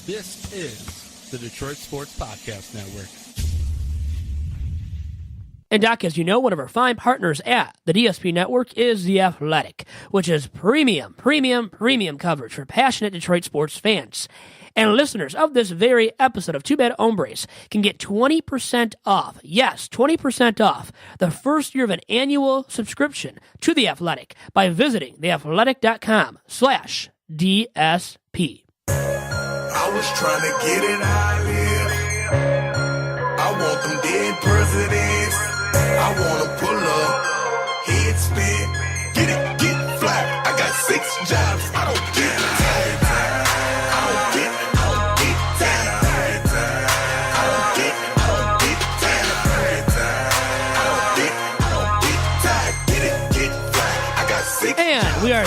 This is the Detroit Sports Podcast Network. And Doc, as you know, one of our fine partners at the DSP Network is The Athletic, which is premium coverage for passionate Detroit sports fans. And listeners of this very episode of Two Bad Hombres can get 20% off, yes, 20% off the first year of an annual subscription to The Athletic by visiting theathletic.com/DSP. I was trying to get it how I live. I want them dead presidents. I want to pull up, head spin, get it, get fly. I got 6 jobs, I don't get tired. I don't get tired. I don't get tired. Get it, get fly. I got 6 And jobs. we are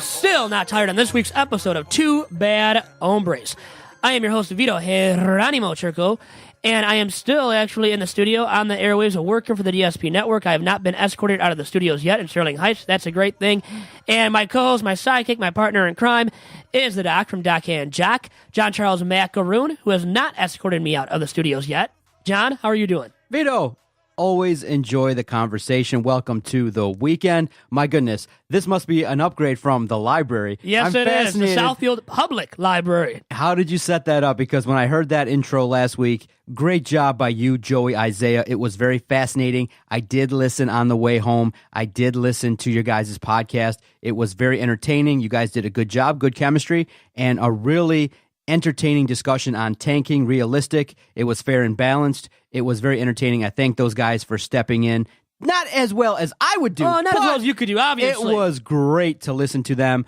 still not tired on this week's episode of Two Bad Hombres. I am your host, Vito Geronimo Churco, and I am still actually in the studio on the airwaves of working for the DSP Network. I have not been escorted out of the studios yet in Sterling Heights. That's a great thing. And my co-host, my sidekick, my partner in crime is the Doc from Doc and Jack, John Charles Macaroon, who has not escorted me out of the studios yet. John, how are you doing? Vito, always enjoy the conversation. Welcome to the weekend. My goodness, this must be an upgrade from the library. Yes, I'm it is. The fascinated. Southfield Public Library. How did you set that up? Because when I heard that intro last week, great job by you, Joey Isaiah. It was very fascinating. I did listen on the way home. I did listen to your guys' podcast. It was very entertaining. You guys did a good job, good chemistry, and a really entertaining discussion on tanking, realistic. It was fair and balanced. It was very entertaining. I thank those guys for stepping in. Not as well as I would do. Oh, not as well as you could do, obviously. It was great to listen to them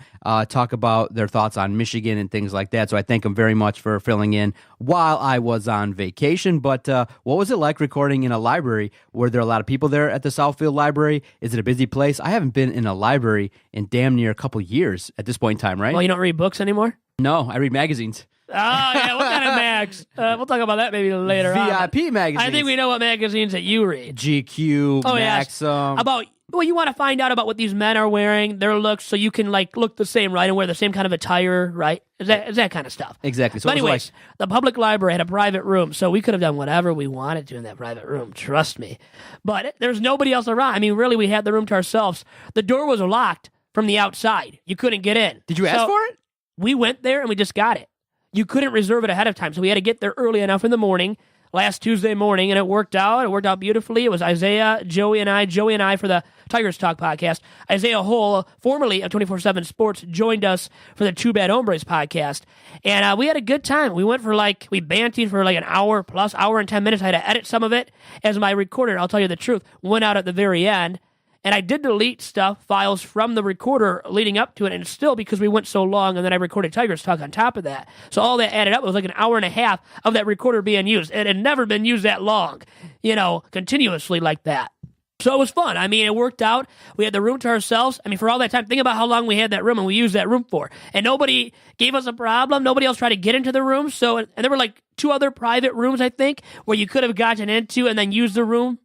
talk about their thoughts on Michigan and things like that. So I thank them very much for filling in while I was on vacation. But what was it like recording in a library? Were there a lot of people there at the Southfield Library? Is it a busy place? I haven't been in a library in damn near a couple years at this point in time, right? Well, you don't read books anymore? No, I read magazines. Oh, yeah, what kind of mags? We'll talk about that maybe later on. VIP magazines. I think we know what magazines that you read. GQ, Oh, yes. Maxim. You want to find out about what these men are wearing, their looks, so you can, look the same, right, and wear the same kind of attire, right? Is that kind of stuff. Exactly. So But it was anyways, the public library had a private room, so we could have done whatever we wanted to in that private room, trust me. But there's nobody else around. I mean, really, we had the room to ourselves. The door was locked from the outside. You couldn't get in. Did you ask for it? We went there, and we just got it. You couldn't reserve it ahead of time, so we had to get there early enough in the morning, last Tuesday morning, and it worked out. It worked out beautifully. It was Isaiah, Joey, and I for the Tigers Talk podcast. Isaiah Hull, formerly of 24/7 Sports, joined us for the Two Bad Hombres podcast, and we had a good time. We went for we bantied for an hour plus, hour and 10 minutes. I had to edit some of it as my recorder, I'll tell you the truth, went out at the very end. And I did delete files from the recorder leading up to it, and still because we went so long, and then I recorded Tigers Talk on top of that. So all that added up, it was like an hour and a half of that recorder being used. It had never been used that long, continuously like that. So it was fun. I mean, it worked out. We had the room to ourselves. I mean, for all that time, think about how long we had that room and we used that room for. And nobody gave us a problem. Nobody else tried to get into the room. And there were 2 other private rooms, I think, where you could have gotten into and then used the room.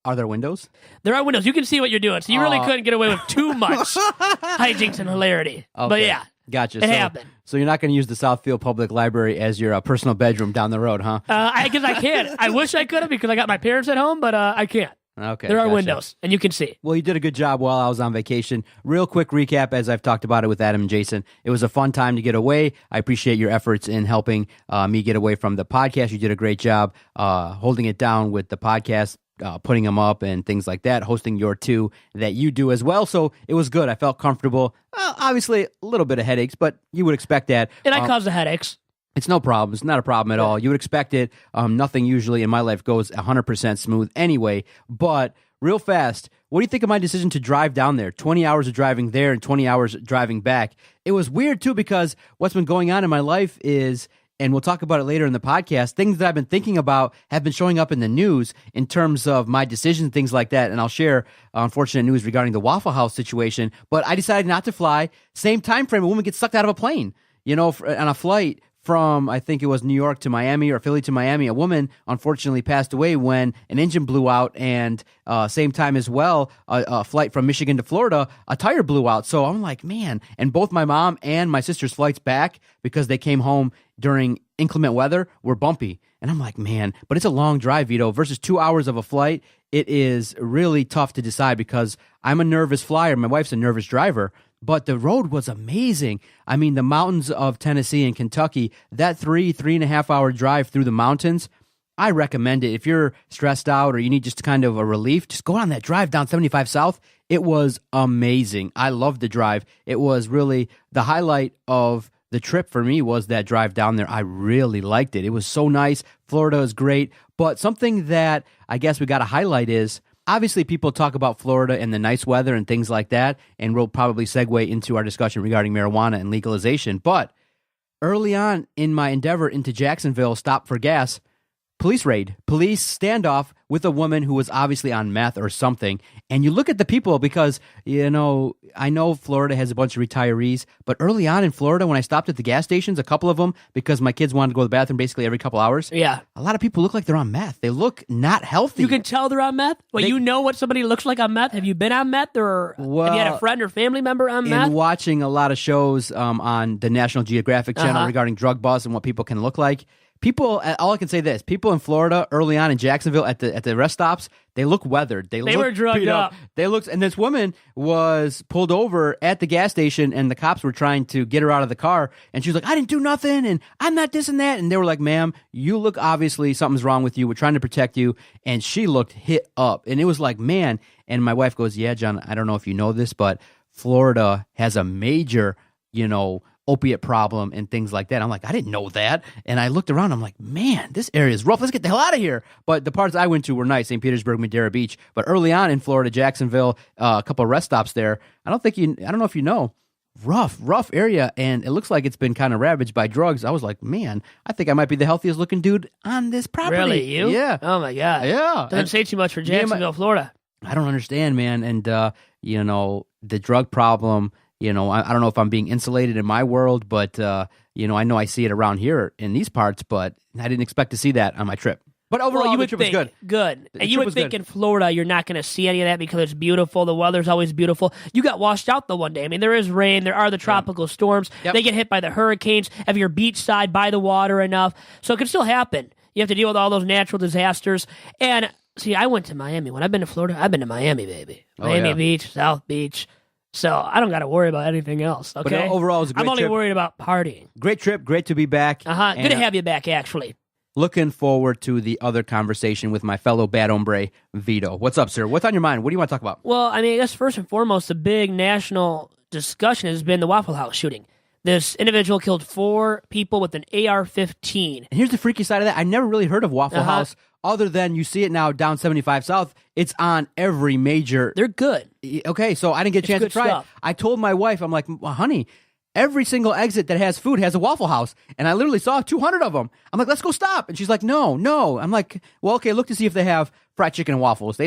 Are there windows? There are windows. You can see what you're doing. So you really couldn't get away with too much hijinks and hilarity. Okay. But yeah. Gotcha. It happened. So you're not going to use the Southfield Public Library as your personal bedroom down the road, huh? I guess I can't. I wish I could have because I got my parents at home, but I can't. Okay. There are gotcha. windows, and you can see. Well, you did a good job while I was on vacation. Real quick recap, as I've talked about it with Adam and Jason. It was a fun time to get away. I appreciate your efforts in helping me get away from the podcast. You did a great job holding it down with the podcast. Putting them up and things like that, hosting your 2 that you do as well. So it was good. I felt comfortable. Obviously, a little bit of headaches, but you would expect that. And I caused the headaches. It's no problem. It's not a problem at all. You would expect it. Nothing usually in my life goes 100% smooth anyway. But real fast, what do you think of my decision to drive down there? 20 hours of driving there and 20 hours driving back. It was weird, too, because what's been going on in my life is, and we'll talk about it later in the podcast, things that I've been thinking about have been showing up in the news in terms of my decisions, things like that. And I'll share unfortunate news regarding the Waffle House situation. But I decided not to fly. Same time frame, a woman gets sucked out of a plane, on a flight from, I think it was New York to Miami or Philly to Miami, a woman unfortunately passed away when an engine blew out, and same time as well, a flight from Michigan to Florida, a tire blew out. So I'm like, man, and both my mom and my sister's flights back, because they came home during inclement weather, were bumpy. And I'm like, man, but it's a long drive, Vito, versus 2 hours of a flight. It is really tough to decide because I'm a nervous flyer. My wife's a nervous driver. But the road was amazing. I mean, the mountains of Tennessee and Kentucky, that 3.5 hour drive through the mountains, I recommend it. If you're stressed out or you need just kind of a relief, just go on that drive down 75 South. It was amazing. I loved the drive. It was really the highlight of the trip for me was that drive down there. I really liked it. It was so nice. Florida is great. But something that I guess we got to highlight is, obviously, people talk about Florida and the nice weather and things like that, and we'll probably segue into our discussion regarding marijuana and legalization. But early on in my endeavor into Jacksonville, stop for gas, police raid, police standoff with a woman who was obviously on meth or something. And you look at the people because, I know Florida has a bunch of retirees, but early on in Florida, when I stopped at the gas stations, a couple of them, because my kids wanted to go to the bathroom basically every couple hours. Yeah. A lot of people look like they're on meth. They look not healthy. You can tell they're on meth? Well, you know what somebody looks like on meth? Have you been on meth, or have you had a friend or family member on meth? And watching a lot of shows on the National Geographic Channel regarding drug busts and what people can look like, people, all I can say this, people in Florida early on in Jacksonville at the rest stops, they look weathered. They were drugged up. They looked, and this woman was pulled over at the gas station, and the cops were trying to get her out of the car, and she was like, I didn't do nothing, and I'm not this and that. And they were like, ma'am, you look, obviously something's wrong with you. We're trying to protect you. And she looked hit up. And it was like, man. And my wife goes, yeah, John, I don't know if you know this, but Florida has a major, opiate problem and things like that. I'm like, I didn't know that. And I looked around. I'm like, man, this area is rough. Let's get the hell out of here. But the parts I went to were nice, St. Petersburg, Madeira Beach. But early on in Florida, Jacksonville, a couple of rest stops there. I don't know if you know, rough area. And it looks like it's been kind of ravaged by drugs. I was like, man, I think I might be the healthiest looking dude on this property. Really? You? Yeah. Oh my God. Yeah. Doesn't say too much for Jacksonville, Florida. I don't understand, man. And, the drug problem, I don't know if I'm being insulated in my world, but, I know I see it around here in these parts, but I didn't expect to see that on my trip. But overall, the trip was good. Good. And you would think in Florida, you're not going to see any of that because it's beautiful. The weather's always beautiful. You got washed out the one day. I mean, there is rain. There are the tropical storms. Yep. They get hit by the hurricanes. Have your beachside by the water enough. So it could still happen. You have to deal with all those natural disasters. And see, I went to Miami. When I've been to Florida, I've been to Miami, baby. Miami Beach, South Beach. So I don't got to worry about anything else, okay? But overall, it was a great trip. I'm only worried about partying. Great trip. Great to be back. Good to have you back, actually. Looking forward to the other conversation with my fellow bad hombre, Vito. What's up, sir? What's on your mind? What do you want to talk about? Well, I mean, I guess first and foremost, the big national discussion has been the Waffle House shooting. This individual killed 4 people with an AR-15. And here's the freaky side of that. I never really heard of Waffle House other than you see it now down 75 South. It's on every major. They're good. Okay, so I didn't get a chance to try it. I told my wife, I'm like, well, honey, every single exit that has food has a Waffle House. And I literally saw 200 of them. I'm like, let's go stop. And she's like, no. I'm like, well, okay, look to see if they have fried chicken and waffles.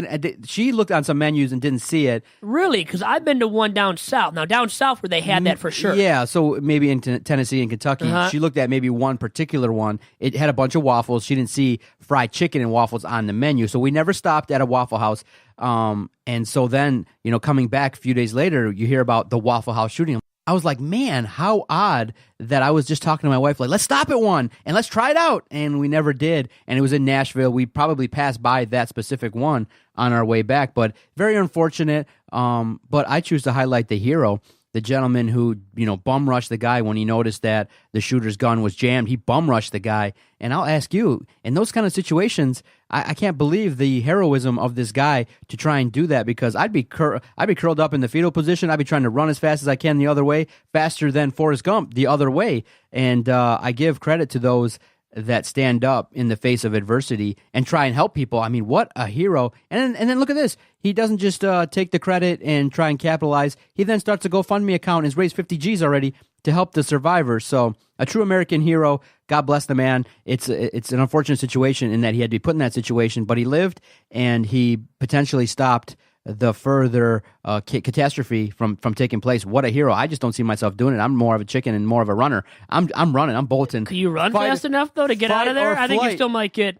She looked on some menus and didn't see it. Really? Because I've been to one down south. Now, down south where they had that for sure. Yeah, so maybe in Tennessee and Kentucky, she looked at maybe one particular one. It had a bunch of waffles. She didn't see fried chicken and waffles on the menu. So we never stopped at a Waffle House. And so then, coming back a few days later, you hear about the Waffle House shooting. I was like, man, how odd that I was just talking to my wife, like, let's stop at one and let's try it out. And we never did. And it was in Nashville. We probably passed by that specific one on our way back, but very unfortunate. But I choose to highlight the hero, the gentleman who, bum rushed the guy when he noticed that the shooter's gun was jammed. He bum rushed the guy. And I'll ask you, in those kind of situations, I can't believe the heroism of this guy to try and do that, because I'd be curled up in the fetal position. I'd be trying to run as fast as I can the other way, faster than Forrest Gump the other way. And I give credit to those that stand up in the face of adversity and try and help people. I mean, what a hero. And then look at this. He doesn't just take the credit and try and capitalize. He then starts a GoFundMe account and has raised 50 G's already to help the survivors. So a true American hero. God bless the man. It's an unfortunate situation in that he had to be put in that situation, but he lived and he potentially stopped the further catastrophe from taking place. What a hero. I just don't see myself doing it. I'm more of a chicken and more of a runner. I'm running. I'm bolting. Can you run fast enough, though, to get out of there? I think you still might get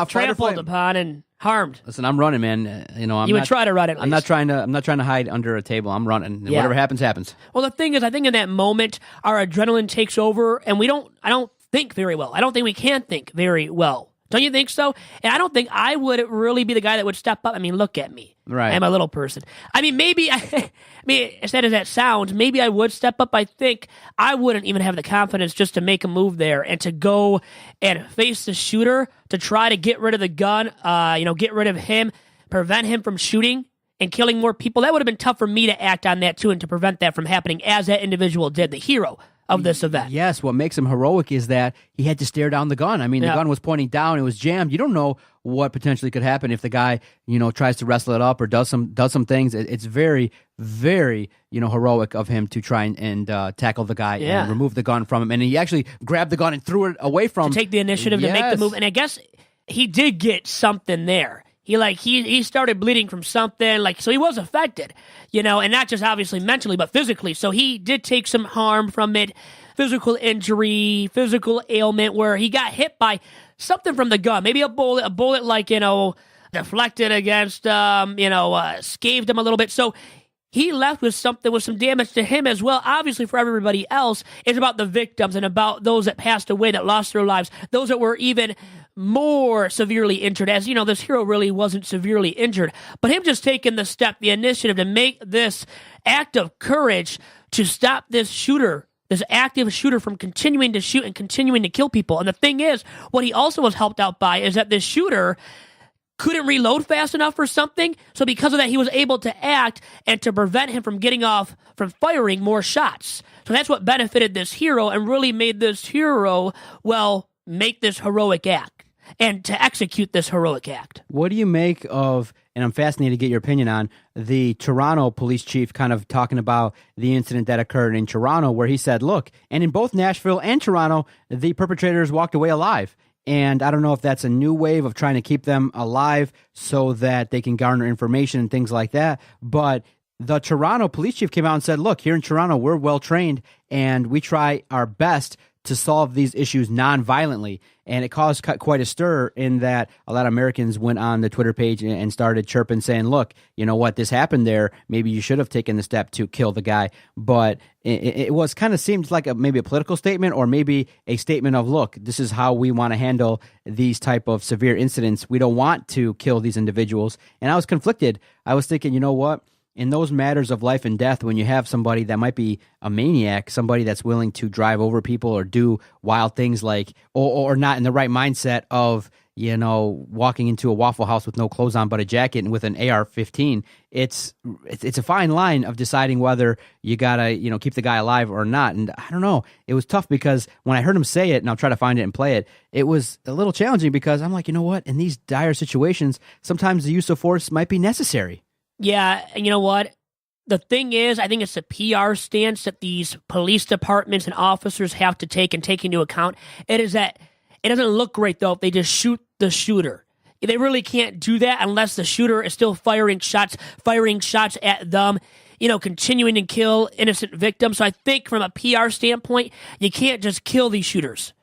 trampled upon and harmed. Listen, I'm running, man. You would try to run it. I'm not trying to hide under a table. I'm running. And whatever happens, happens. Well, the thing is, I think in that moment, our adrenaline takes over, and I don't think very well. I don't think we can think very well. Don't you think so? And I don't think I would really be the guy that would step up. I mean, look at me. Right. I'm a little person. I mean, maybe, as sad as that sounds, maybe I would step up. I think I wouldn't even have the confidence just to make a move there and to go and face the shooter to try to get rid of the gun, get rid of him, prevent him from shooting and killing more people. That would have been tough for me to act on that too and to prevent that from happening as that individual did, the hero of this event. Yes, what makes him heroic is that he had to stare down the gun. I mean, the gun was pointing down, it was jammed. You don't know what potentially could happen if the guy, tries to wrestle it up or does some things. It's very, very, heroic of him to try and tackle the guy and remove the gun from him. And he actually grabbed the gun and threw it away from him. To take the initiative to make the move. And I guess he did get something there. He started bleeding from something, so he was affected, and not just obviously mentally, but physically. So he did take some harm from it, physical injury, physical ailment, where he got hit by something from the gun, maybe a bullet deflected against, scathed him a little bit. So he left with something, with some damage to him as well. Obviously, for everybody else, it's about the victims and about those that passed away, that lost their lives, those that were even more severely injured. As you know, this hero really wasn't severely injured, but him just taking the step, the initiative to make this act of courage to stop this shooter, this active shooter, from continuing to shoot and continuing to kill people. And the thing is, what he also was helped out by is that this shooter couldn't reload fast enough or something. So because of that, he was able to act and to prevent him from getting off, from firing more shots. So that's what benefited this hero and really made this hero, make this heroic act and to execute this heroic act. What do you make of, and I'm fascinated to get your opinion on, the Toronto police chief kind of talking about the incident that occurred in Toronto, where he said, look, and in both Nashville and Toronto, the perpetrators walked away alive. And I don't know if that's a new wave of trying to keep them alive so that they can garner information and things like that. But the Toronto police chief came out and said, look, here in Toronto, we're well trained and we try our best to solve these issues non-violently. And it caused quite a stir in that a lot of Americans went on the Twitter page and started chirping, saying, look, you know what, this happened there. Maybe you should have taken the step to kill the guy. But it was kind of seemed like maybe a political statement, or maybe a statement of, look, this is how we want to handle these type of severe incidents. We don't want to kill these individuals. And I was conflicted. I was thinking, you know what? In those matters of life and death, when you have somebody that might be a maniac, somebody that's willing to drive over people or do wild things or not in the right mindset of, walking into a Waffle House with no clothes on but a jacket and with an AR-15, it's a fine line of deciding whether you gotta, keep the guy alive or not. And I don't know, it was tough because when I heard him say it, and I'll try to find it and play it, it was a little challenging because I'm like, you know what, in these dire situations, sometimes the use of force might be necessary. Yeah, and you know what? The thing is, I think it's a PR stance that these police departments and officers have to take and take into account. It is that it doesn't look great, though, if they just shoot the shooter. They really can't do that unless the shooter is still firing shots at them, continuing to kill innocent victims. So I think from a PR standpoint, you can't just kill these shooters.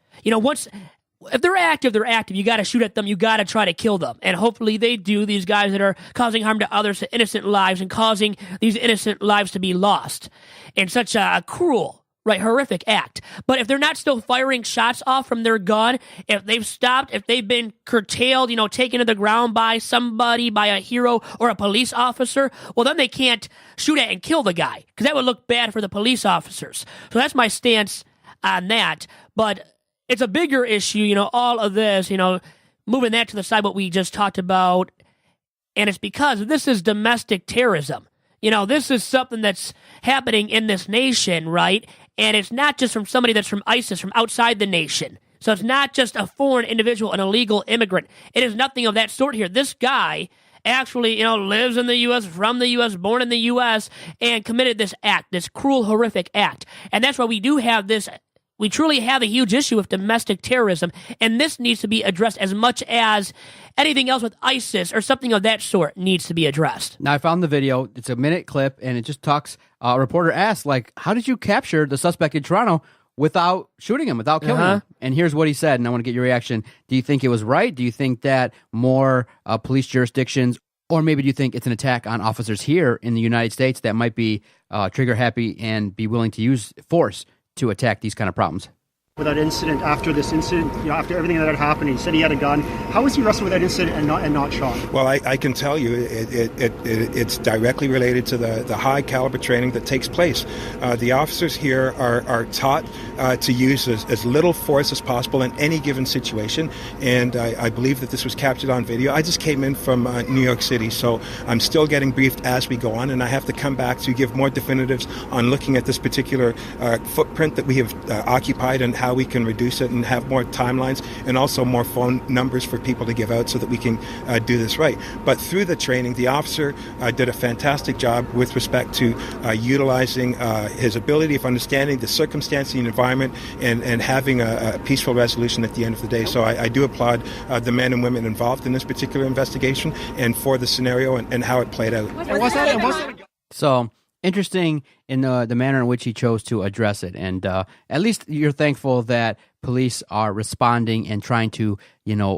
If they're active, they're active. You got to shoot at them. You got to try to kill them. And hopefully they do, these guys that are causing harm to others, to innocent lives, and causing these innocent lives to be lost in such a cruel, horrific act. But if they're not still firing shots off from their gun, if they've stopped, if they've been curtailed, taken to the ground by somebody, by a hero or a police officer, well, then they can't shoot at and kill the guy because that would look bad for the police officers. So that's my stance on that. But it's a bigger issue, all of this, moving that to the side, what we just talked about. And it's because this is domestic terrorism. This is something that's happening in this nation, right? And it's not just from somebody that's from ISIS, from outside the nation. So it's not just a foreign individual, an illegal immigrant. It is nothing of that sort here. This guy actually, lives in the U.S., from the U.S., born in the U.S., and committed this act, this cruel, horrific act. And that's why we do have this We truly have a huge issue with domestic terrorism, and this needs to be addressed as much as anything else with ISIS or something of that sort needs to be addressed. Now, I found the video. It's a minute clip, and it just talks. A reporter asked, like, how did you capture the suspect in Toronto without shooting him, without killing him? And here's what he said, and I want to get your reaction. Do you think it was right? Do you think that more police jurisdictions, or maybe do you think it's an attack on officers here in the United States that might be trigger happy and be willing to use force to attack these kind of problems? With that incident, after this incident, after everything that had happened, he said he had a gun. How was he arrested with that incident and not shot? Well, I can tell you it's directly related to the high caliber training that takes place. The officers here are taught to use as little force as possible in any given situation, and I believe that this was captured on video. I just came in from New York City, so I'm still getting briefed as we go on, and I have to come back to give more definitives on looking at this particular footprint that we have occupied and how we can reduce it and have more timelines and also more phone numbers for people to give out so that we can do this right. But through the training, the officer did a fantastic job with respect to utilizing his ability of understanding the circumstance, the environment, and having a peaceful resolution at the end of the day. So I do applaud the men and women involved in this particular investigation and for the scenario and how it played out. So interesting in the manner in which he chose to address it. And at least you're thankful that police are responding and trying to,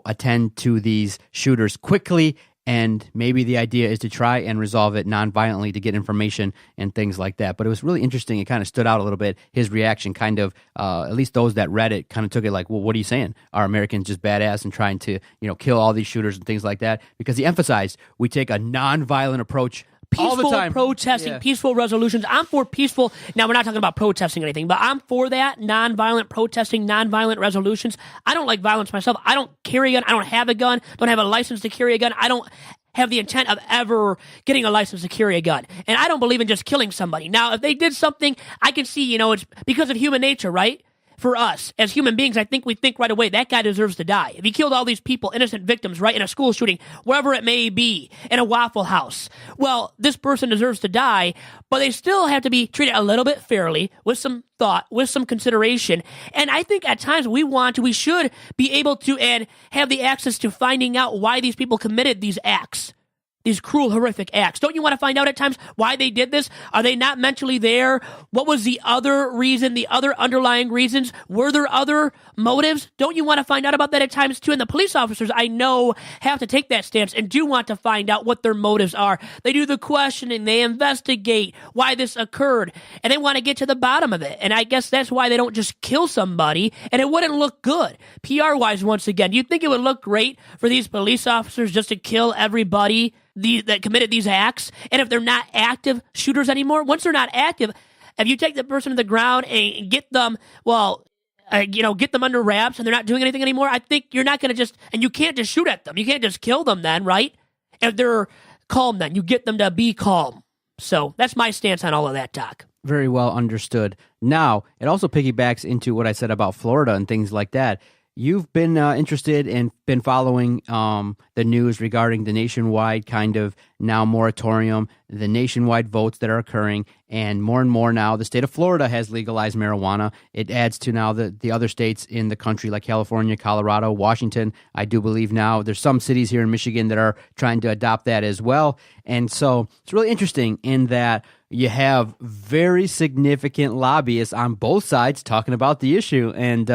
attend to these shooters quickly. And maybe the idea is to try and resolve it non-violently to get information and things like that. But it was really interesting. It kind of stood out a little bit. His reaction kind of, at least those that read it, kind of took it like, well, what are you saying? Are Americans just badass and trying to, kill all these shooters and things like that? Because he emphasized we take a non-violent approach all the peaceful time. protesting, peaceful resolutions. I'm for peaceful. Now, we're not talking about protesting or anything, but I'm for that. Nonviolent protesting, nonviolent resolutions. I don't like violence myself. I don't carry a gun. I don't have a gun. Don't have a license to carry a gun. I don't have the intent of ever getting a license to carry a gun. And I don't believe in just killing somebody. Now, if they did something, I can see, it's because of human nature, right? For us, as human beings, I think we think right away, that guy deserves to die. If he killed all these people, innocent victims, right, in a school shooting, wherever it may be, in a Waffle House, well, this person deserves to die, but they still have to be treated a little bit fairly, with some thought, with some consideration. And I think at times we should be able to and have the access to finding out why these people committed these acts. These cruel, horrific acts. Don't you want to find out at times why they did this? Are they not mentally there? What was the other reason, the other underlying reasons? Were there other motives? Don't you want to find out about that at times too? And the police officers, I know, have to take that stance and do want to find out what their motives are. They do the questioning. They investigate why this occurred. And they want to get to the bottom of it. And I guess that's why they don't just kill somebody. And it wouldn't look good. PR-wise, once again, do you think it would look great for these police officers just to kill everybody that committed these acts? And if they're not active shooters anymore, once they're not active, if you take the person to the ground and get them, get them under wraps and they're not doing anything anymore, I think you're not going to and you can't just shoot at them. You can't just kill them then, right? If they're calm then, you get them to be calm. So that's my stance on all of that, Doc. Very well understood. Now, it also piggybacks into what I said about Florida and things like that. You've been interested and been following the news regarding the nationwide kind of now moratorium, the nationwide votes that are occurring, and more now the state of Florida has legalized marijuana. It adds to now the other states in the country like California, Colorado, Washington. I do believe now there's some cities here in Michigan that are trying to adopt that as well. And so it's really interesting in that you have very significant lobbyists on both sides talking about the issue. And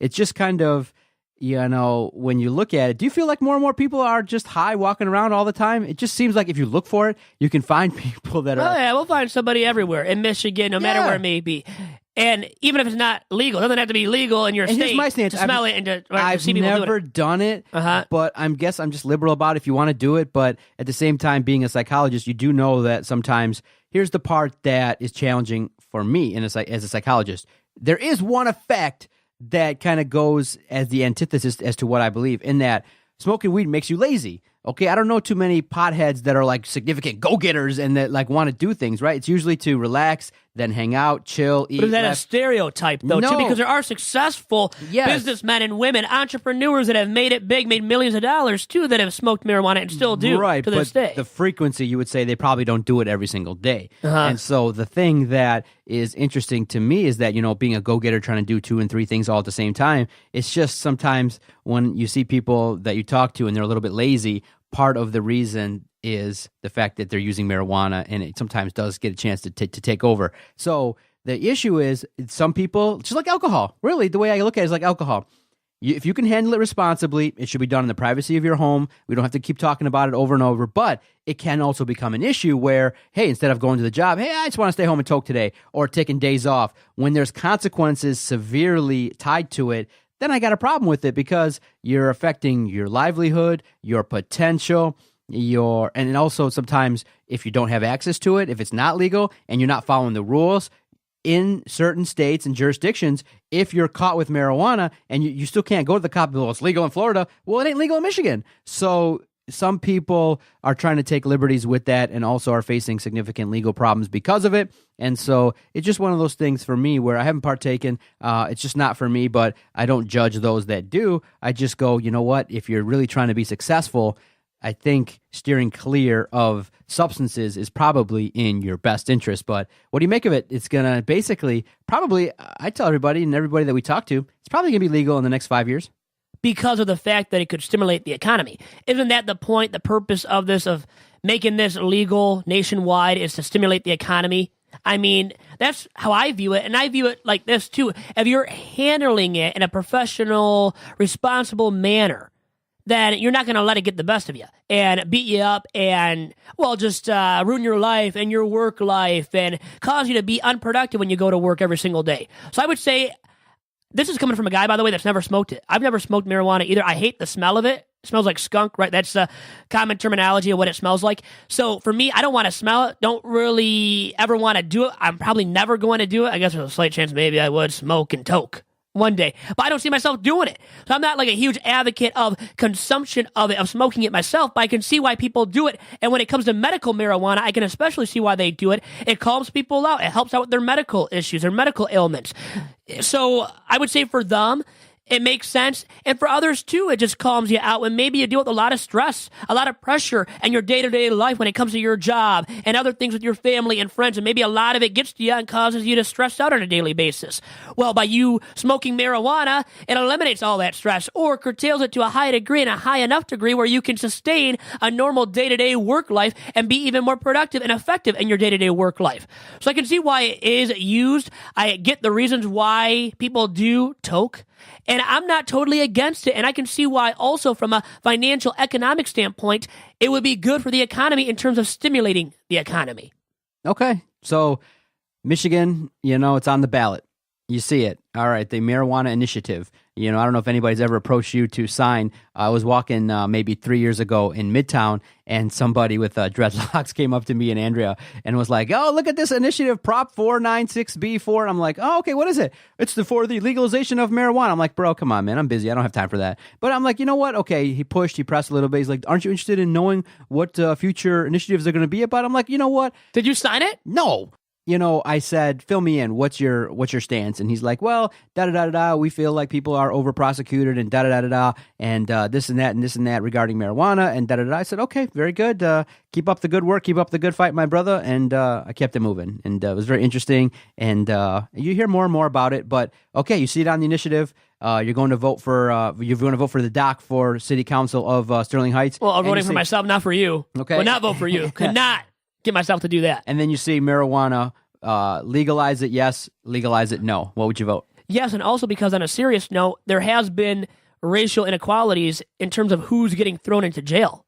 it's just kind of, when you look at it, do you feel like more and more people are just high walking around all the time? It just seems like if you look for it, you can find people that are... Oh, yeah, we'll find somebody everywhere in Michigan, no matter where it may be. And even if it's not legal, it doesn't have to be legal in your state. Here's my stance. To smell it and to I've see people never do it. done it, but I'm just liberal about it if you want to do it. But at the same time, being a psychologist, you do know that sometimes, here's the part that is challenging for me as a psychologist. There is one effect that kind of goes as the antithesis as to what I believe, in that smoking weed makes you lazy. Okay, I don't know too many potheads that are like significant go-getters and that like want to do things, right? It's usually to relax, then hang out, chill, eat. But is that a stereotype, though, No. too? Because there are successful Yes. businessmen and women, entrepreneurs that have made it big, made millions of dollars, too, that have smoked marijuana and still do right, to this but day. the frequency, you would say they probably don't do it every single day. Uh-huh. And so the thing that is interesting to me is that, you know, being a go-getter trying to do 2 and 3 things all at the same time, it's just sometimes when you see people that you talk to and they're a little bit lazy, part of the reason is the fact that they're using marijuana, and it sometimes does get a chance to take over. So the issue is some people, just like alcohol, really, the way I look at it is like alcohol. If you can handle it responsibly, it should be done in the privacy of your home. We don't have to keep talking about it over and over, but it can also become an issue where, hey, instead of going to the job, hey, I just want to stay home and toke today, or taking days off, when there's consequences severely tied to it, then I got a problem with it because you're affecting your livelihood, your potential, and also sometimes if you don't have access to it, if it's not legal and you're not following the rules, in certain states and jurisdictions, if you're caught with marijuana and you still can't go to the cop, well, it's legal in Florida. Well, it ain't legal in Michigan. So some people are trying to take liberties with that and also are facing significant legal problems because of it. And so it's just one of those things for me where I haven't partaken. It's just not for me, but I don't judge those that do. I just go, you know what? If you're really trying to be successful, I think steering clear of substances is probably in your best interest. But what do you make of it? It's going to basically probably, I tell everybody and everybody that we talk to, it's probably going to be legal in the next 5 years. Because of the fact that it could stimulate the economy. Isn't that the point, the purpose of this, of making this legal nationwide, is to stimulate the economy? I mean, that's how I view it, and I view it like this, too. If you're handling it in a professional, responsible manner, then you're not going to let it get the best of you and beat you up and, well, just ruin your life and your work life and cause you to be unproductive when you go to work every single day. So I would say, this is coming from a guy, by the way, that's never smoked it. I've never smoked marijuana either. I hate the smell of it. It smells like skunk, right? That's the common terminology of what it smells like. So for me, I don't want to smell it. Don't really ever want to do it. I'm probably never going to do it. I guess there's a slight chance maybe I would smoke and toke one day, but I don't see myself doing it. So I'm not like a huge advocate of consumption of it, of smoking it myself, but I can see why people do it. And when it comes to medical marijuana, I can especially see why they do it. It calms people out. It helps out with their medical issues, their medical ailments. So I would say for them, it makes sense. And for others too, it just calms you out when maybe you deal with a lot of stress, a lot of pressure in your day-to-day life when it comes to your job and other things with your family and friends. And maybe a lot of it gets to you and causes you to stress out on a daily basis. Well, by you smoking marijuana, it eliminates all that stress or curtails it to a high degree and a high enough degree where you can sustain a normal day-to-day work life and be even more productive and effective in your day-to-day work life. So I can see why it is used. I get the reasons why people do toke. And I'm not totally against it. And I can see why also from a financial economic standpoint, it would be good for the economy in terms of stimulating the economy. Okay. So Michigan, you know, it's on the ballot. You see it. All right. The marijuana initiative. You know, I don't know if anybody's ever approached you to sign. I was walking maybe 3 years ago in Midtown, and somebody with dreadlocks came up to me and Andrea and was like, oh, look at this initiative, Prop 496B4. And I'm like, oh, okay, what is it? It's for the legalization of marijuana. I'm like, bro, come on, man. I'm busy. I don't have time for that. But I'm like, you know what? Okay, he pressed a little bit. He's like, aren't you interested in knowing what future initiatives are going to be about? I'm like, you know what? Did you sign it? No. You know, I said, fill me in. What's your stance? And he's like, well, da-da-da-da-da. We feel like people are over-prosecuted and da-da-da-da-da and this and that regarding marijuana and da-da-da-da. I said, okay, very good. Keep up the good work. Keep up the good fight, my brother. And I kept it moving. And it was very interesting. And you hear more and more about it. But, okay, you see it on the initiative. You're going to vote for the doc for City Council of Sterling Heights. Well, I'm voting for myself, not for you. Okay. Well, not vote for you. Could not get myself to do that. And then you see marijuana, legalize it, yes, legalize it, no. What would you vote? Yes, and also because on a serious note, there has been racial inequalities in terms of who's getting thrown into jail,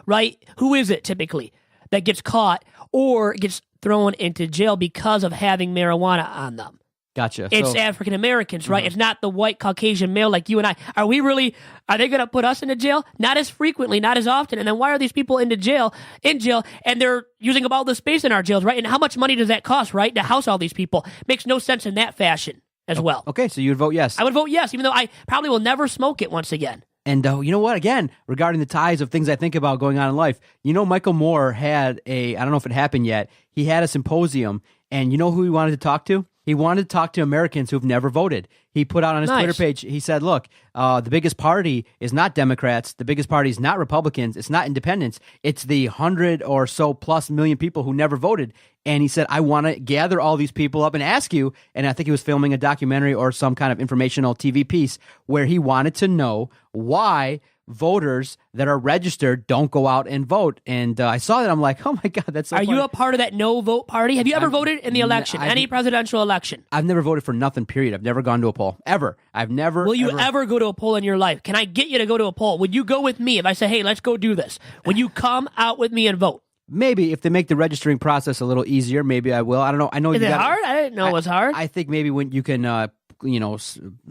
right? Who is it typically that gets caught or gets thrown into jail because of having marijuana on them? Gotcha. It's African Americans, right? It's not the white Caucasian male like you and I. Are they going to put us into jail? Not as frequently, not as often. And then why are these people in jail, and they're using up all the space in our jails, right? And how much money does that cost, right, to house all these people? Makes no sense in that fashion as well. Okay, so you would vote yes. I would vote yes, even though I probably will never smoke it once again. And you know what? Again, regarding the ties of things I think about going on in life, Michael Moore had I don't know if it happened yet, he had a symposium, and you know who he wanted to talk to? He wanted to talk to Americans who've never voted. He put out on his Twitter page, he said, look, the biggest party is not Democrats. The biggest party is not Republicans. It's not independents. It's the 100 or so plus million people who never voted. And he said, I want to gather all these people up and ask you. And I think he was filming a documentary or some kind of informational TV piece where he wanted to know why voters that are registered don't go out and vote. And I saw that. I'm like, oh my God, that's so funny. You a part of that no vote party? Have you ever voted in the election, any presidential election? I've never voted for nothing, period. I've never gone to a poll, ever. I've never. Will you ever go to a poll in your life? Can I get you to go to a poll? Would you go with me if I say, hey, let's go do this? Would you come out with me and vote? Maybe if they make the registering process a little easier, maybe I will. I don't know. I know. Is it hard? I didn't know it was hard. I think maybe when you can,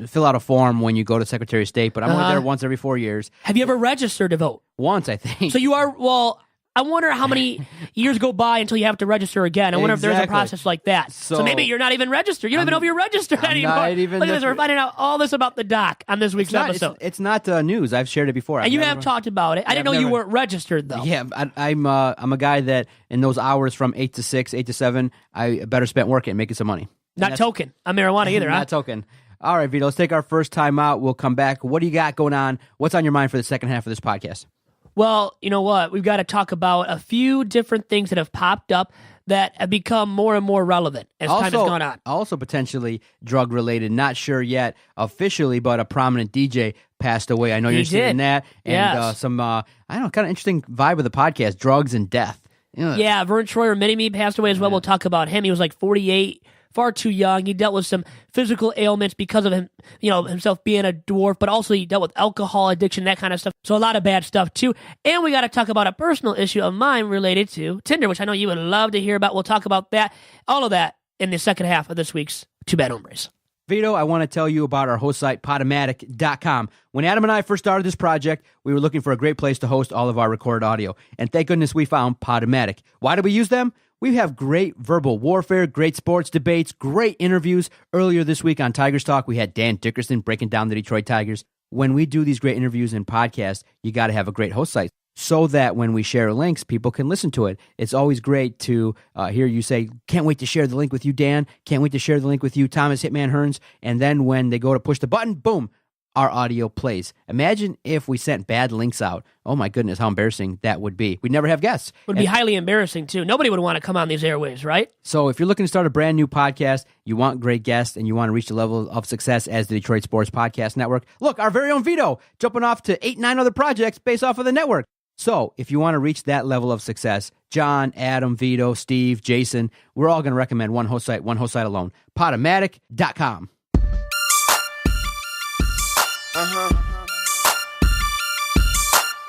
fill out a form when you go to Secretary of State, but I'm only there once every 4 years. Have you ever registered to vote? Once, I think. So you are, well, I wonder how many years go by until you have to register again. I wonder if there's a process like that. So maybe you're not even registered. You don't even know if you're registered anymore. Not even Look at this. We're finding out all this about the doc on this week's episode. It's not news. I've shared it before. And you have talked about it. I didn't know you weren't registered, though. Yeah, I'm a guy that in those hours from 8 to 6, 8 to 7, I better spent working and making some money. Not token on marijuana either, huh? Not token. All right, Vito, let's take our first time out. We'll come back. What do you got going on? What's on your mind for the second half of this podcast? Well, you know what? We've got to talk about a few different things that have popped up that have become more and more relevant as time has gone on. Also potentially drug-related. Not sure yet officially, but a prominent DJ passed away. I know you're interested in that. And some, I don't know, kind of interesting vibe of the podcast, drugs and death. Ugh. Yeah, Verne Troyer, Mini-Me, passed away as well. We'll talk about him. He was like 48. Far too young. He dealt with some physical ailments because of him, himself being a dwarf, but also he dealt with alcohol addiction, that kind of stuff. So a lot of bad stuff too. And we got to talk about a personal issue of mine related to Tinder, which I know you would love to hear about. We'll talk about that, all of that in the second half of this week's Two Bad Hombres. Vito, I want to tell you about our host site, Podomatic.com. When Adam and I first started this project, we were looking for a great place to host all of our recorded audio. And thank goodness we found Podomatic. Why do we use them? We have great verbal warfare, great sports debates, great interviews. Earlier this week on Tigers Talk, we had Dan Dickerson breaking down the Detroit Tigers. When we do these great interviews and podcasts, you got to have a great host site so that when we share links, people can listen to it. It's always great to hear you say, can't wait to share the link with you, Dan. Can't wait to share the link with you, Thomas Hitman Hearns. And then when they go to push the button, boom, our audio plays. Imagine if we sent bad links out. Oh my goodness, how embarrassing that would be. We'd never have guests. Would be highly embarrassing too. Nobody would want to come on these airwaves, right? So if you're looking to start a brand new podcast, you want great guests, and you want to reach the level of success as the Detroit Sports Podcast Network, look, our very own Vito, jumping off to 8-9 other projects based off of the network. So if you want to reach that level of success, John, Adam, Vito, Steve, Jason, we're all going to recommend one host site alone, Podomatic.com.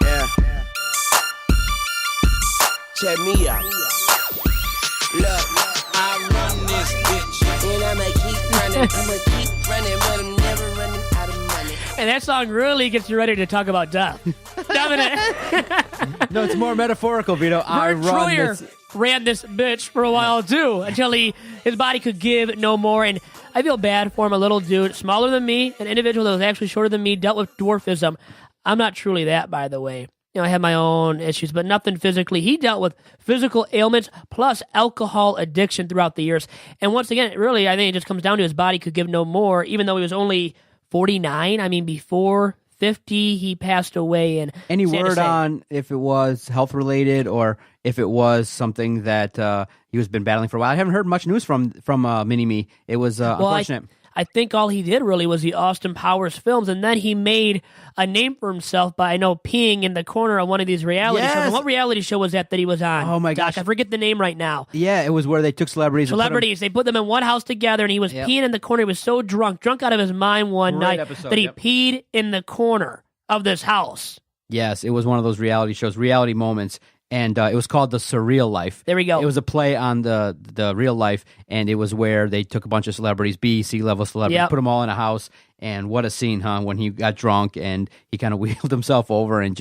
Yeah. Check me out. Look, I run this bitch, and I'ma keep running, but I'm never running out of money. And that song really gets you ready to talk about death, doesn't it? No, it's more metaphorical, Vito. Verne Troyer ran this bitch for a while too, until his body could give no more. And I feel bad for him, a little dude, smaller than me, an individual that was actually shorter than me, dealt with dwarfism. I'm not truly that, by the way. I have my own issues, but nothing physically. He dealt with physical ailments plus alcohol addiction throughout the years. And once again, really, I think it just comes down to his body could give no more, even though he was only 49. I mean, before 50, he passed away. And any word on if it was health-related or if it was something that he was been battling for a while? I haven't heard much news from Mini-Me. It was unfortunate. I think all he did really was the Austin Powers films, and then he made a name for himself by, peeing in the corner of one of these reality shows. And what reality show was that he was on? Oh, my gosh. Doc, I forget the name right now. Yeah, it was where they took celebrities. They put them in one house together, and he was peeing in the corner. He was so drunk out of his mind one night that he peed in the corner of this house. Yes, it was one of those reality shows, reality moments. And it was called The Surreal Life. There we go. It was a play on the real life, and it was where they took a bunch of celebrities, B, C-level celebrities, put them all in a house, And what a scene, huh? When he got drunk and he kind of wheeled himself over and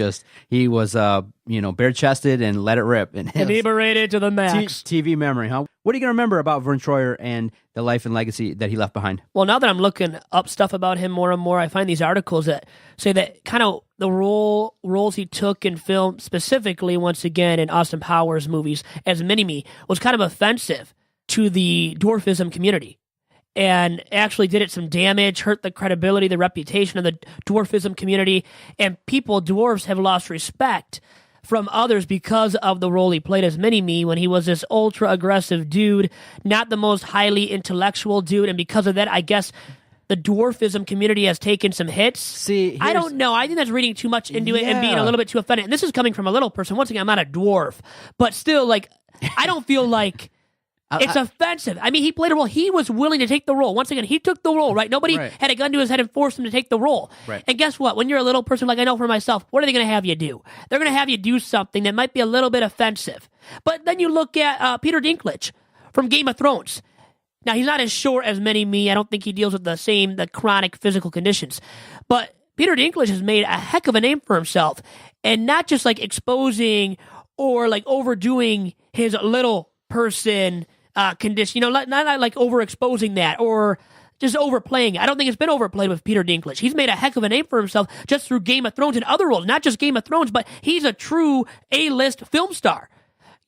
he was, bare chested and let it rip. And Inebriated to the max. TV memory, huh? What are you going to remember about Verne Troyer and the life and legacy that he left behind? Well, now that I'm looking up stuff about him more and more, I find these articles that say that kind of the roles he took in film, specifically, once again, in Austin Powers movies as Mini-Me, was kind of offensive to the dwarfism community. And actually did it some damage, hurt the credibility, the reputation of the dwarfism community. And dwarves have lost respect from others because of the role he played as Mini-Me when he was this ultra-aggressive dude, not the most highly intellectual dude. And because of that, I guess the dwarfism community has taken some hits. See, I don't know. I think that's reading too much into it and being a little bit too offended. And this is coming from a little person. Once again, I'm not a dwarf. But still, I don't feel like... It's offensive. I mean, he played a role. He was willing to take the role. Once again, he took the role, right? Nobody had a gun to his head and forced him to take the role. Right. And guess what? When you're a little person, like I know for myself, what are they going to have you do? They're going to have you do something that might be a little bit offensive. But then you look at Peter Dinklage from Game of Thrones. Now, he's not as short as Mini-Me. I don't think he deals with the chronic physical conditions. But Peter Dinklage has made a heck of a name for himself. And not just exposing or overdoing his little person condition, not overexposing that or just overplaying it. I don't think it's been overplayed with Peter Dinklage. He's made a heck of a name for himself just through Game of Thrones and other roles, not just Game of Thrones, but he's a true A-list film star.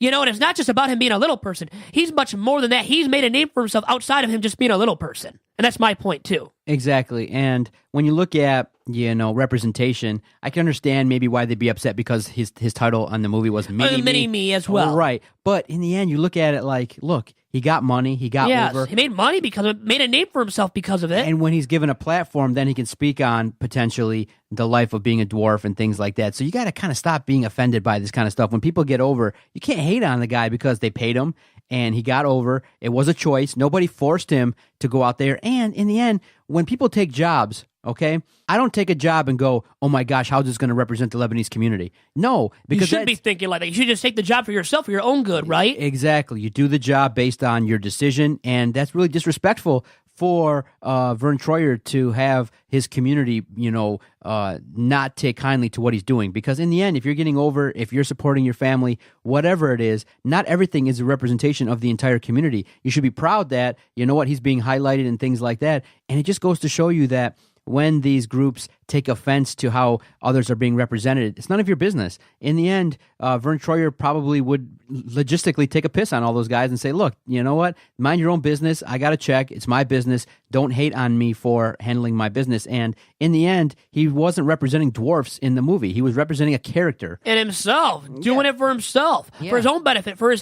And it's not just about him being a little person. He's much more than that. He's made a name for himself outside of him just being a little person. And that's my point, too. Exactly. And when you look at, representation, I can understand maybe why they'd be upset because his title on the movie was Mini-Me. Mini-Me as well. Right. But in the end, you look at it look, he got money, he got over. He made money because of it, made a name for himself because of it. And when he's given a platform, then he can speak on potentially the life of being a dwarf and things like that. So you got to kind of stop being offended by this kind of stuff. When people get over, you can't hate on the guy because they paid him and he got over. It was a choice. Nobody forced him to go out there. And in the end, when people take jobs, okay, I don't take a job and go, oh my gosh, how's this going to represent the Lebanese community? No, because you should be thinking like that. You should just take the job for yourself, for your own good, right? Exactly. You do the job based on your decision, and that's really disrespectful for Verne Troyer to have his community, not take kindly to what he's doing. Because in the end, if you're getting over, if you're supporting your family, whatever it is, not everything is a representation of the entire community. You should be proud that, he's being highlighted and things like that. And it just goes to show you that when these groups take offense to how others are being represented, it's none of your business. In the end, Verne Troyer probably would logistically take a piss on all those guys and say, look, you know what? Mind your own business. I got a check. It's my business. Don't hate on me for handling my business. And in the end, he wasn't representing dwarfs in the movie. He was representing a character. And himself, doing it for himself, for his own benefit, for his,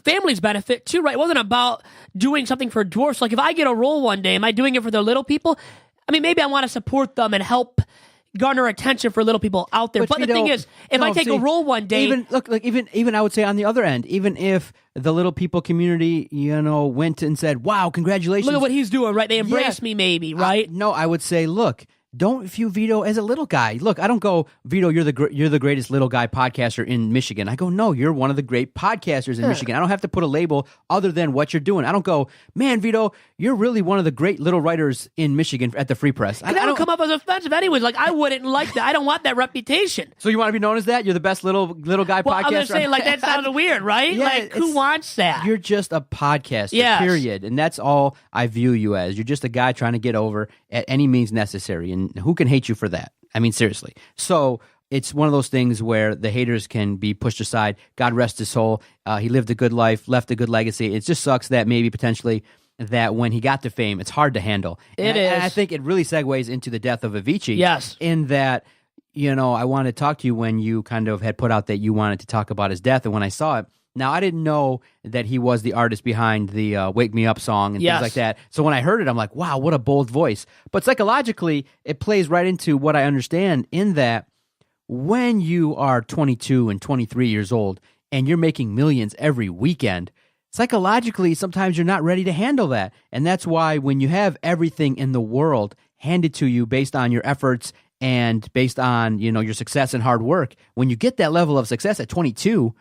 family's benefit too, right? It wasn't about doing something for dwarfs. Like if I get a role one day, am I doing it for the little people? I mean, maybe I want to support them and help garner attention for little people out there. But the thing is, if I take a role one day, even I would say on the other end, even if the little people community, went and said, "Wow, congratulations! Look at what he's doing!" Right? They embrace me, maybe, right? No, I would say, look. Don't view Vito as a little guy. Look, I don't go, Vito, you're the greatest little guy podcaster in Michigan. I go, no, you're one of the great podcasters in Michigan. I don't have to put a label other than what you're doing. I don't go, man, Vito, you're really one of the great little writers in Michigan at the Free Press. I don't come up as offensive anyways. Like, I wouldn't like that. I don't want that reputation. So you want to be known as that? You're the best little guy podcaster? I was saying, that sounds weird, right? Yeah, who wants that? You're just a podcaster, period. And that's all I view you as. You're just a guy trying to get over at any means necessary. And who can hate you for that? I mean, seriously. So it's one of those things where the haters can be pushed aside. God rest his soul. He lived a good life, left a good legacy. It just sucks that maybe potentially that when he got to fame, it's hard to handle. It is. And I think it really segues into the death of Avicii. Yes. In that, I wanted to talk to you when you kind of had put out that you wanted to talk about his death. And when I saw it, now, I didn't know that he was the artist behind the Wake Me Up song and things like that. So when I heard it, I'm like, wow, what a bold voice. But psychologically, it plays right into what I understand in that when you are 22 and 23 years old and you're making millions every weekend, psychologically, sometimes you're not ready to handle that. And that's why when you have everything in the world handed to you based on your efforts and based on, your success and hard work, when you get that level of success at 22,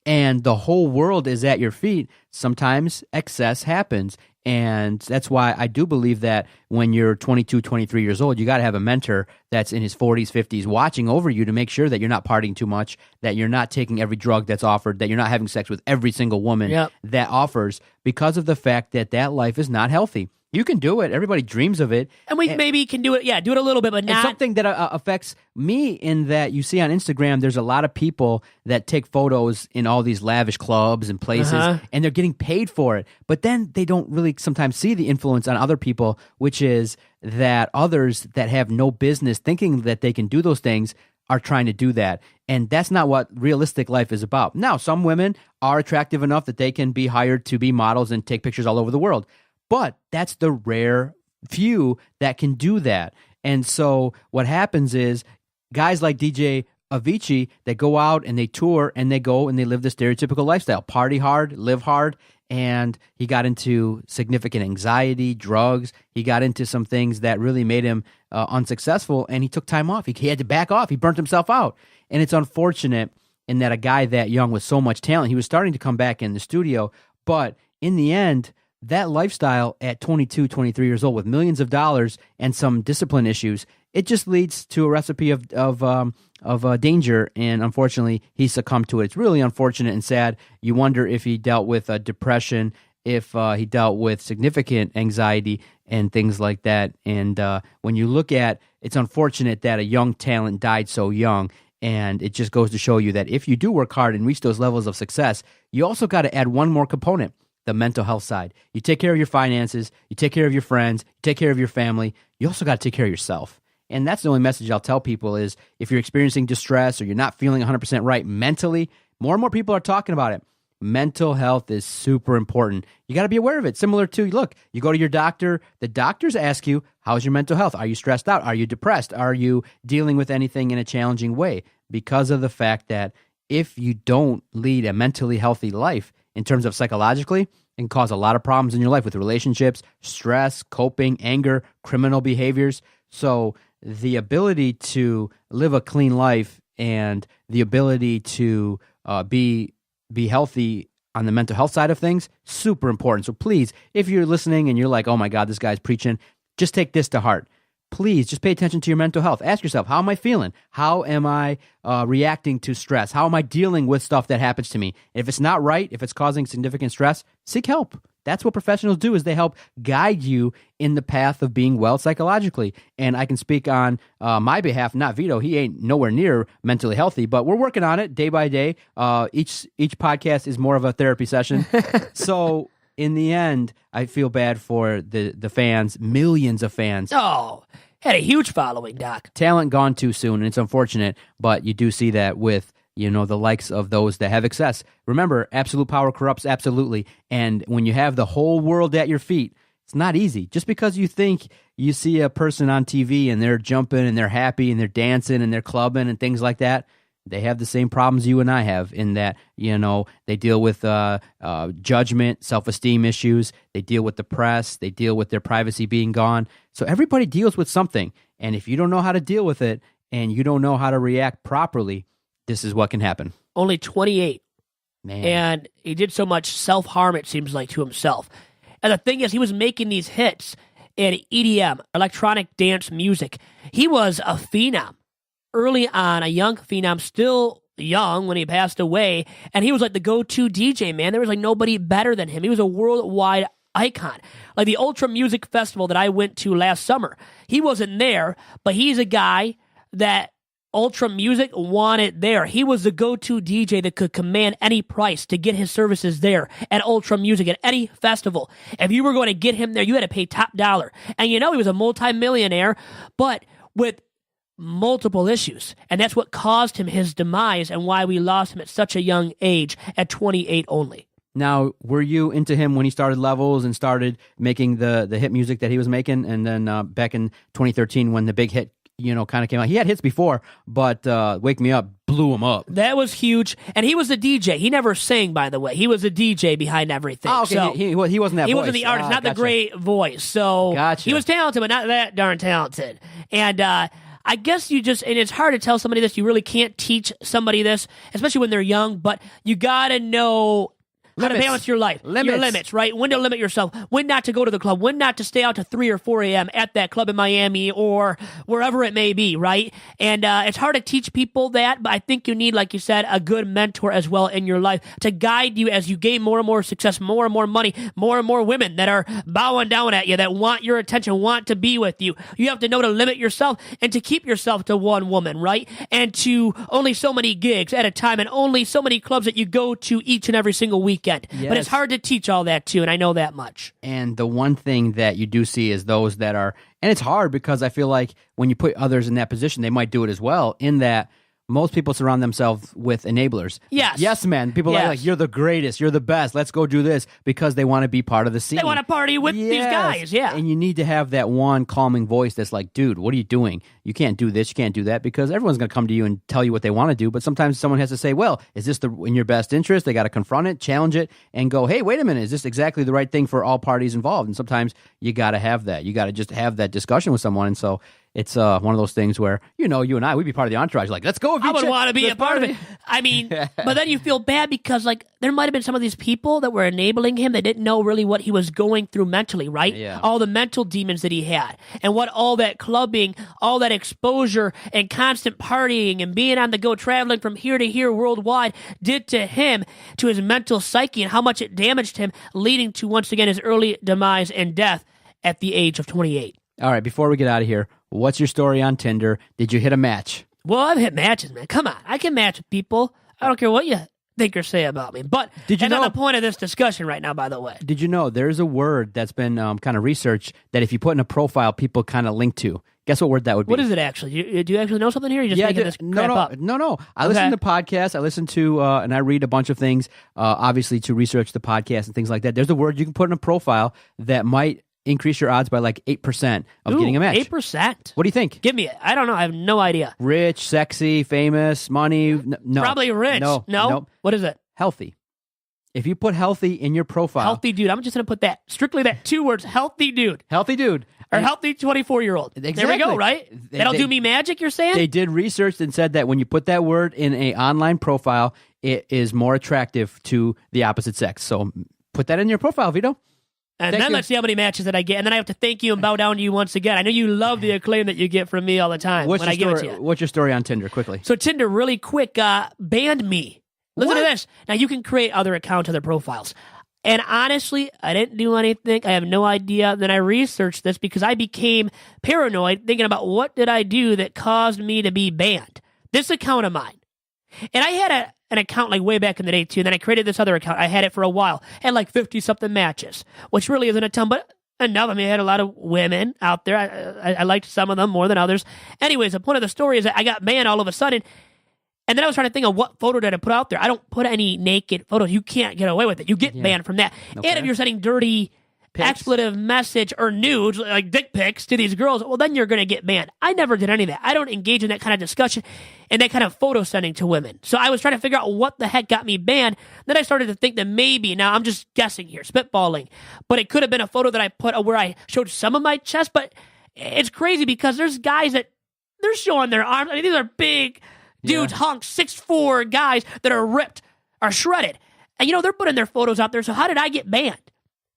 and the whole world is at your feet, sometimes excess happens. And that's why I do believe that when you're 22, 23 years old, you got to have a mentor that's in his 40s, 50s watching over you to make sure that you're not partying too much, that you're not taking every drug that's offered, that you're not having sex with every single woman that offers, because of the fact that that life is not healthy. You can do it. Everybody dreams of it. And we maybe can do it. Yeah, do it a little bit, but not. It's something that affects me in that you see on Instagram, there's a lot of people that take photos in all these lavish clubs and places, and they're getting paid for it. But then they don't really sometimes see the influence on other people, which is that others that have no business thinking that they can do those things are trying to do that. And that's not what realistic life is about. Now, some women are attractive enough that they can be hired to be models and take pictures all over the world. But that's the rare few that can do that. And so what happens is guys like DJ Avicii that go out and they tour and they go and they live the stereotypical lifestyle, party hard, live hard. And he got into significant anxiety, drugs. He got into some things that really made him unsuccessful, and he took time off. He had to back off. He burnt himself out. And it's unfortunate in that a guy that young with so much talent, he was starting to come back in the studio. But in the end, that lifestyle at 22, 23 years old with millions of dollars and some discipline issues, it just leads to a recipe of danger. And unfortunately, he succumbed to it. It's really unfortunate and sad. You wonder if he dealt with depression, if he dealt with significant anxiety and things like that. And when you look at, it's unfortunate that a young talent died so young. And it just goes to show you that if you do work hard and reach those levels of success, you also got to add one more component. The mental health side. You take care of your finances, you take care of your friends, you take care of your family, you also got to take care of yourself. And that's the only message I'll tell people is if you're experiencing distress or you're not feeling 100% right mentally, more and more people are talking about it. Mental health is super important. You got to be aware of it. Similar to, look, you go to your doctor, the doctors ask you, how's your mental health? Are you stressed out? Are you depressed? Are you dealing with anything in a challenging way? Because of the fact that if you don't lead a mentally healthy life, in terms of psychologically, it can cause a lot of problems in your life with relationships, stress, coping, anger, criminal behaviors. So the ability to live a clean life and the ability to be healthy on the mental health side of things, super important. So please, if you're listening and you're like, oh my God, this guy's preaching, just take this to heart. Please just pay attention to your mental health. Ask yourself, how am I feeling? How am I reacting to stress? How am I dealing with stuff that happens to me? If it's not right, if it's causing significant stress, seek help. That's what professionals do, is they help guide you in the path of being well psychologically. And I can speak on my behalf, not Vito. He ain't nowhere near mentally healthy, but we're working on it day by day. Each podcast is more of a therapy session. So in the end, I feel bad for the fans, millions of fans. Oh, had a huge following, Doc. Talent gone too soon, and it's unfortunate, but you do see that with, the likes of those that have excess. Remember, absolute power corrupts absolutely, and when you have the whole world at your feet, it's not easy. Just because you think you see a person on TV and they're jumping and they're happy and they're dancing and they're clubbing and things like that, they have the same problems you and I have in that, they deal with judgment, self-esteem issues. They deal with the press. They deal with their privacy being gone. So everybody deals with something. And if you don't know how to deal with it and you don't know how to react properly, this is what can happen. Only 28. Man. And he did so much self-harm, it seems like, to himself. And the thing is, he was making these hits in EDM, electronic dance music. He was a phenom. Early on, a young phenom, still young when he passed away, and he was like the go-to DJ, man. There was like nobody better than him. He was a worldwide icon. Like the Ultra Music Festival that I went to last summer, he wasn't there, but he's a guy that Ultra Music wanted there. He was the go-to DJ that could command any price to get his services there at Ultra Music, at any festival. If you were going to get him there, you had to pay top dollar. And he was a multimillionaire, but with multiple issues, and that's what caused him his demise and why we lost him at such a young age, at 28 only. Now, were you into him when he started Levels and started making the hit music that he was making? And then back in 2013 when the big hit kind of came out, he had hits before, but Wake Me Up blew him up. That was huge, and he was a DJ. He never sang, by the way. He was a DJ behind everything. Oh, okay. So he wasn't that voice. He wasn't the artist, not gotcha. the great voice. So Gotcha. He was talented, but not that darn talented. And I guess and it's hard to tell somebody this. You really can't teach somebody this, especially when they're young, but you got to know how to balance your life, your limits, right? When to limit yourself, when not to go to the club, when not to stay out to 3 or 4 a.m. at that club in Miami or wherever it may be, right? And it's hard to teach people that, but I think you need, like you said, a good mentor as well in your life to guide you as you gain more and more success, more and more money, more and more women that are bowing down at you, that want your attention, want to be with you. You have to know to limit yourself and to keep yourself to one woman, right? And to only so many gigs at a time and only so many clubs that you go to each and every single week. Yes. But it's hard to teach all that too, and I know that much. And the one thing that you do see is those that are, and it's hard because I feel like when you put others in that position, they might do it as well, in that most people surround themselves with enablers. Yes. Yes, man. People are like, you're the greatest, you're the best, let's go do this, because they want to be part of the scene. They want to party with these guys, yeah. And you need to have that one calming voice that's like, dude, what are you doing? You can't do this, you can't do that, because everyone's going to come to you and tell you what they want to do, but sometimes someone has to say, well, is this in your best interest? They got to confront it, challenge it, and go, hey, wait a minute, is this exactly the right thing for all parties involved? And sometimes you got to have that. You got to just have that discussion with someone, and so it's one of those things where, you and I, we'd be part of the entourage. Like, let's go. I would want to be a part of it. I mean, but then you feel bad because, like, there might have been some of these people that were enabling him that didn't know really what he was going through mentally, right? Yeah. All the mental demons that he had and what all that clubbing, all that exposure and constant partying and being on the go, traveling from here to here worldwide did to him, to his mental psyche, and how much it damaged him, leading to, once again, his early demise and death at the age of 28. All right, before we get out of here, what's your story on Tinder? Did you hit a match? Well, I've hit matches, man. Come on. I can match with people. I don't care what you think or say about me. But that's not the point of this discussion right now, by the way. Did you know there's a word that's been kind of researched that if you put in a profile, people kind of link to? Guess what word that would be? What is it actually? Do you actually know something here? Or are you just making this crap up? No. I listen to podcasts. I listen to, and I read a bunch of things, obviously, to research the podcast and things like that. There's a word you can put in a profile that might increase your odds by like 8% of getting a match. 8%? What do you think? Give me it. I don't know. I have no idea. Rich, sexy, famous, money. No. Probably rich. No. Nope. What is it? Healthy. If you put healthy in your profile. Healthy dude. I'm just going to put that, strictly that 2 words, healthy dude. Healthy dude. Or healthy 24-year-old. Exactly. There we go, right? That'll do me magic, you're saying? They did research and said that when you put that word in an online profile, it is more attractive to the opposite sex. So put that in your profile, Vito. And then let's see how many matches that I get. And then I have to thank you and bow down to you once again. I know you love the acclaim that you get from me all the time when I give it to you. What's your story on Tinder, quickly? So Tinder, really quick, banned me. Listen to this. Now, you can create other accounts, other profiles. And honestly, I didn't do anything. I have no idea. Then I researched this because I became paranoid, thinking about what did I do that caused me to be banned. This account of mine. And I had an account like way back in the day too. And then I created this other account. I had it for a while. Had like 50-something matches, which really isn't a ton, but enough. I mean, I had a lot of women out there. I liked some of them more than others. Anyways, the point of the story is that I got banned all of a sudden. And then I was trying to think of what photo did I put out there. I don't put any naked photos. You can't get away with it. You get banned from that. Okay. And if you're sending dirty expletive message or nudes, like dick pics to these girls, well, then you're going to get banned. I never did any of that. I don't engage in that kind of discussion and that kind of photo sending to women. So I was trying to figure out what the heck got me banned. Then I started to think that maybe, now I'm just guessing here, spitballing, but it could have been a photo that I put where I showed some of my chest. But it's crazy because there's guys that they're showing their arms. I mean, these are big dudes, hunks, 6'4" guys that are ripped, are shredded. And, they're putting their photos out there. So how did I get banned?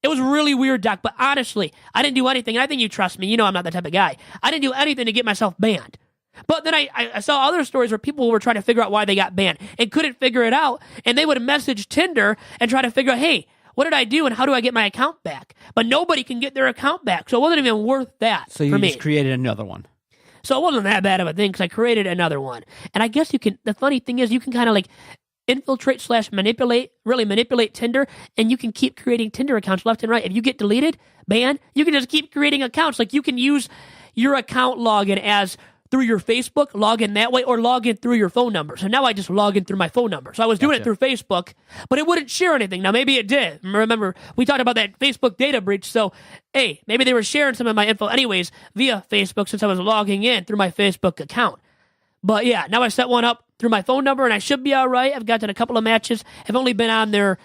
It was really weird, Doc. But honestly, I didn't do anything. And I think you trust me. I'm not that type of guy. I didn't do anything to get myself banned. But then I saw other stories where people were trying to figure out why they got banned and couldn't figure it out. And they would message Tinder and try to figure out, hey, what did I do and how do I get my account back? But nobody can get their account back. So it wasn't even worth that for me. So you just created another one. So it wasn't that bad of a thing because I created another one. And I guess the funny thing is you can kind of like infiltrate / manipulate Tinder, and you can keep creating Tinder accounts left and right. If you get deleted, banned, you can just keep creating accounts. Like you can use your account login as through your Facebook, log in that way, or log in through your phone number. So now I just log in through my phone number. So I was doing it through Facebook, but it wouldn't share anything. Now maybe it did. Remember, we talked about that Facebook data breach. So, hey, maybe they were sharing some of my info anyways via Facebook since I was logging in through my Facebook account. But yeah, now I set one up through my phone number and I should be all right. I've gotten a couple of matches. I've only been on there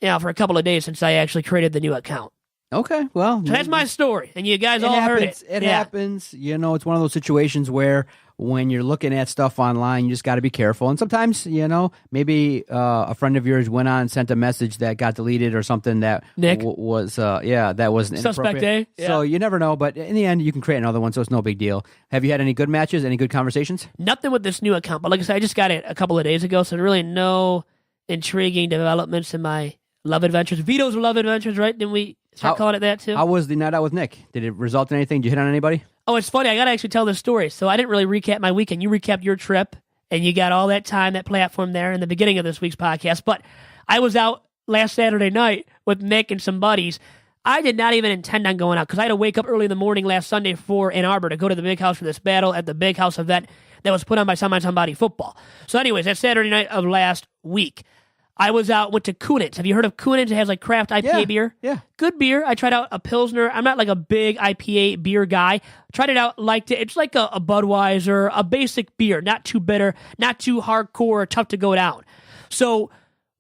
for a couple of days since I actually created the new account. Okay, well, So that's my story, and you guys it all heard happens. it. It happens. You know, it's one of those situations where when you're looking at stuff online, you just got to be careful. And sometimes, you know, maybe a friend of yours went on and sent a message that got deleted or something that Nick? was, that wasn't Suspect inappropriate. A? Yeah. So you never know, but in the end, you can create another one, so it's no big deal. Have you had any good matches, any good conversations? Nothing with this new account, but like I said, I just got it a couple of days ago, so really no intriguing developments in my love adventures. Vito's love adventures, right? Didn't we start calling it that too? How was the night out with Nick? Did it result in anything? Did you hit on anybody? Oh, it's funny. I got to actually tell this story. So I didn't really recap my weekend. You recapped your trip, and you got all that time, that platform there in the beginning of this week's podcast. But I was out last Saturday night with Nick and some buddies. I did not even intend on going out because I had to wake up early in the morning last Sunday for Ann Arbor to go to the Big House for this battle at the Big House event that was put on by Somebody Football. So anyways, that Saturday night of last week, I was out, went to Kunitz. Have you heard of Kunitz? It has like craft IPA beer. Yeah. Good beer. I tried out a Pilsner. I'm not like a big IPA beer guy. Tried it out, liked it. It's like a Budweiser, a basic beer. Not too bitter, not too hardcore, tough to go down. So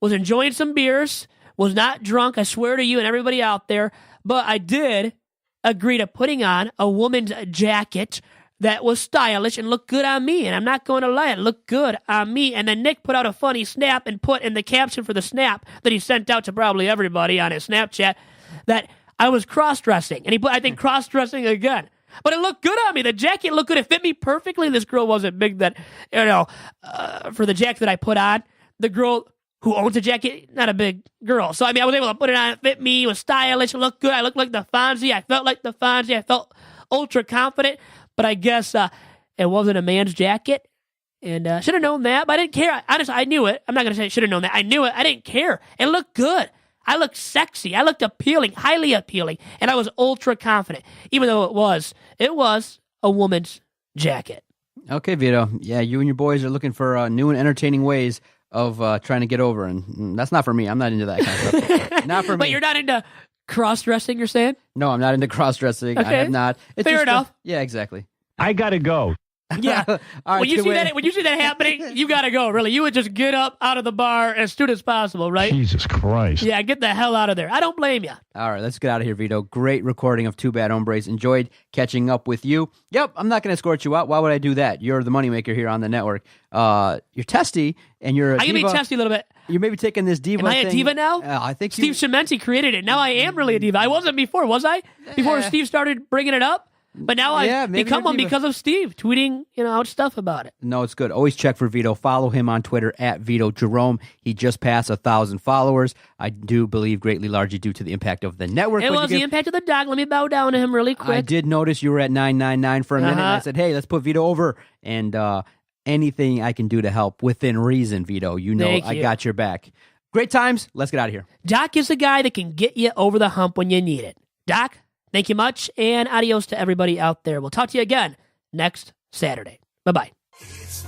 was enjoying some beers, was not drunk, I swear to you and everybody out there, but I did agree to putting on a woman's jacket that was stylish and looked good on me. And I'm not going to lie, it looked good on me. And then Nick put out a funny snap and put in the caption for the snap that he sent out to probably everybody on his Snapchat that I was cross-dressing. And he put, I think, cross-dressing again. But it looked good on me. The jacket looked good. It fit me perfectly. This girl wasn't big that, for the jacket that I put on. The girl who owns the jacket, not a big girl. So, I mean, I was able to put it on. It fit me. It was stylish. It looked good. I looked like the Fonzie. I felt like the Fonzie. I felt ultra confident. But I guess it wasn't a man's jacket, and should have known that, but I didn't care. Honestly, I knew it. I'm not going to say I should have known that. I knew it. I didn't care. It looked good. I looked sexy. I looked appealing, highly appealing, and I was ultra confident, even though it was a woman's jacket. Okay, Vito. Yeah, you and your boys are looking for new and entertaining ways of trying to get over, and that's not for me. I'm not into that kind of stuff. Not for me. But you're not into cross-dressing, you're saying? No, I'm not into cross-dressing. Okay. I have not. It's Fair just enough. Yeah, exactly. I gotta go. Yeah. All right, when you see that happening, you got to go, really. You would just get up out of the bar as soon as possible, right? Jesus Christ. Yeah, get the hell out of there. I don't blame you. All right, let's get out of here, Vito. Great recording of Two Bad Hombres. Enjoyed catching up with you. Yep, I'm not going to escort you out. Why would I do that? You're the moneymaker here on the network. You're testy, and you're a I can diva. be testy a little bit. You're maybe taking this diva Am I a thing- diva now? I think Steve Chimenti created it. Now I am really a diva. I wasn't before, was I? Before Steve started bringing it up? But now I've maybe become you're a one diva. because of Steve tweeting, out stuff about it. No, it's good. Always check for Vito. Follow him on Twitter at Vito Jerome. He just passed 1,000 followers. I do believe greatly largely due to the impact of the network. It Would was you the give- impact of the dog. Let me bow down to him really quick. I did notice you were at 999 for a minute. And I Uh-huh. said, hey, let's put Vito over. And anything I can do to help within reason, Vito. You know Thank I you. got your back. Great times. Let's get out of here. Doc is the guy that can get you over the hump when you need it. Doc, thank you much, and adios to everybody out there. We'll talk to you again next Saturday. Bye-bye. It's